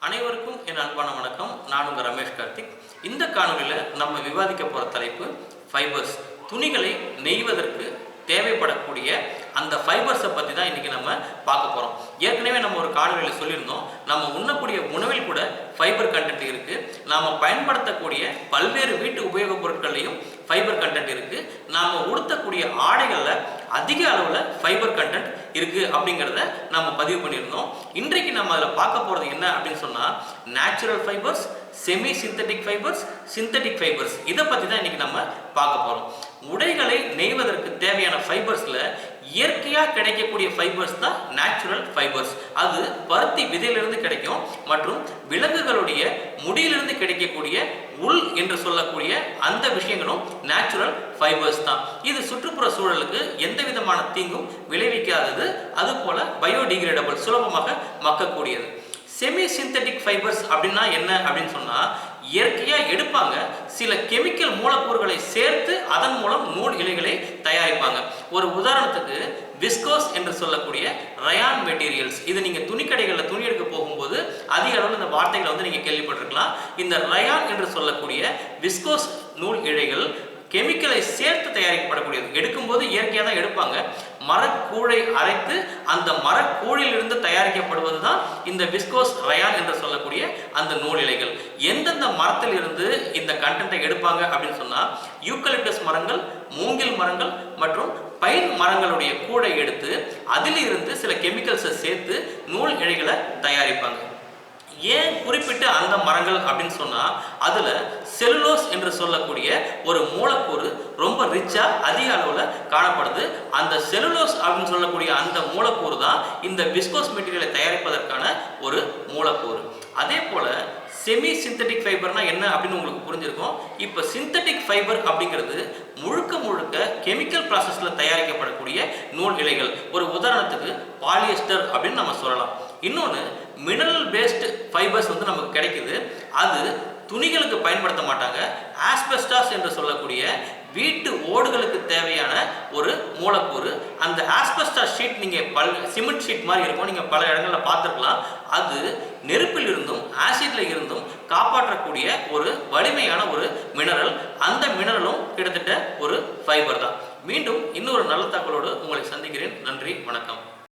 அனைவருக்கும் என் அன்பான வணக்கம். நான் உங்கள் ரமேஷ் கார்த்திக். இந்த காணொலியில் நம்ம விவாதிக்க போகிற தலைப்பு ஃபைபர்ஸ். துணிகளை நெய்வதற்கு தேவைப்படக்கூடிய அந்த ஃபைபர்ஸை பற்றி தான் இன்றைக்கி நம்ம பார்க்க போகிறோம். ஏற்கனவே நம்ம ஒரு காணொலியில் சொல்லியிருந்தோம், நம்ம உண்ணக்கூடிய உணவில் கூட ஃபைபர் கண்டென்ட் இருக்குது. நாம் பயன்படுத்தக்கூடிய பல்வேறு வீட்டு உபயோகப் பொருட்கள்லையும் ஃபைபர் கண்டென்ட் இருக்குது. நாம் உடுத்தக்கூடிய ஆடைகளில் அதிக அளவில் ஃபைபர் கண்டென்ட் இருக்குது அப்படிங்கிறத நம்ம பதிவு பண்ணியிருந்தோம். இன்றைக்கு நம்ம அதில் பார்க்க போகிறது என்ன அப்படின்னு சொன்னால், natural fibres, semi synthetic fibres, synthetic fibres, இதை பற்றி தான் இன்றைக்கி நம்ம பார்க்க போகிறோம். உடைகளை நெய்வதற்கு தேவையான ஃபைபர்ஸில் இயற்கையாக கிடைக்கக்கூடிய ஃபைபர்ஸ் தான் நேச்சுரல் ஃபைபர்ஸ். அது பருத்தி விதையிலிருந்து கிடைக்கும் மற்றும் விலங்குகளுடைய முடியிலிருந்து கிடைக்கக்கூடிய உள் என்று சொல்லக்கூடிய அந்த விஷயங்களும் நேச்சுரல் ஃபைபர்ஸ் தான். இது சுற்றுப்புற சூழலுக்கு எந்த விதமான தீங்கும் விளைவிக்காதது, அதுபோல பயோடிகிரேடபிள், சுலபமாக மக்கக்கூடியது. செமி சிந்தட்டிக் ஃபைபர்ஸ் அப்படின்னா என்ன அப்படின்னு சொன்னால், இயற்கையாக எடுப்பாங்க, சில கெமிக்கல் மூலக்கூறுகளை சேர்த்து அதன் மூலம் நூல் இழைகளை தயாரிப்பாங்க. ஒரு உதாரணத்துக்கு விஸ்கோஸ் என்று சொல்லக்கூடிய ரயான் மெட்டீரியல்ஸ், இது நீங்கள் துணிக்கடைகளில் துணி எடுக்க போகும்போது அதிக அளவில் இந்த வார்த்தைகளை நீங்கள் கேள்விப்பட்டிருக்கலாம். இந்த ரயான் என்று சொல்லக்கூடிய விஸ்கோஸ் நூல் இழைகள் கெமிக்கலை சேர்த்து தயாரிக்கப்படக்கூடியது. எடுக்கும்போது இயற்கையாக தான் எடுப்பாங்க. மரக்கூழை அரைத்து அந்த மரக்கூழிலிருந்து தயாரிக்கப்படுவது தான் இந்த விஸ்கோஸ் ரயான் என்று சொல்லக்கூடிய அந்த நூல் இழைகள். எந்தெந்த மரத்தில் இருந்து இந்த கண்டென்ட்டை எடுப்பாங்க அப்படின்னு சொன்னால், யூக்கலிப்டஸ் மரங்கள், மூங்கில் மரங்கள் மற்றும் பைன் மரங்களுடைய கூடை எடுத்து அதிலிருந்து சில கெமிக்கல்ஸை சேர்த்து நூல் இழைகளை தயாரிப்பாங்க. ஏன் குறிப்பிட்ட அந்த மரங்கள் அப்படின்னு சொன்னால், அதில் செல்லுலோஸ் என்று சொல்லக்கூடிய ஒரு மூலக்கூறு ரொம்ப ரிச்சாக அதிக அளவில் காணப்படுது. அந்த செல்லுலோஸ் அப்படின்னு சொல்லக்கூடிய அந்த மூலக்கூறு தான் இந்த விஸ்கோஸ் மெட்டீரியலை தயாரிப்பதற்கான ஒரு மூலக்கூறு. அதே போல் செமி சிந்தட்டிக் ஃபைபர்னா என்ன அப்படின்னு உங்களுக்கு புரிஞ்சிருக்கும். இப்போ சிந்தட்டிக் ஃபைபர் அப்படிங்கிறது முழுக்க முழுக்க கெமிக்கல் ப்ராசஸில் தயாரிக்கப்படக்கூடிய நூல் இழைகள். ஒரு உதாரணத்துக்கு பாலியஸ்டர் அப்படின்னு நம்ம சொல்லலாம். இன்னொன்று மினரல் பேஸ்டு ஃபைபர்ஸ் நமக்கு கிடைக்குது. அது துணிகளுக்கு பயன்படுத்த மாட்டாங்க. ஆஸ்பெஸ்டாஸ் என்று சொல்லக்கூடிய வீட்டு ஓடுகளுக்கு தேவையான ஒரு மூலக்கூறு. அந்த ஆஸ்பெஸ்டாஸ் ஷீட் நீங்கள் சிமெண்ட் ஷீட் மாதிரி இருக்கும், நீங்கள் பல இடங்களில் பார்த்துருக்கலாம். அது நெருப்பில் இருந்தும் ஆசிட்ல இருந்தும் காப்பாற்றக்கூடிய ஒரு வலிமையான ஒரு மினரல். அந்த மினரலும் கிட்டத்தட்ட ஒரு ஃபைபர் தான். மீண்டும் இன்னொரு நல்ல தகவலோடு உங்களை சந்திக்கிறேன். நன்றி, வணக்கம்.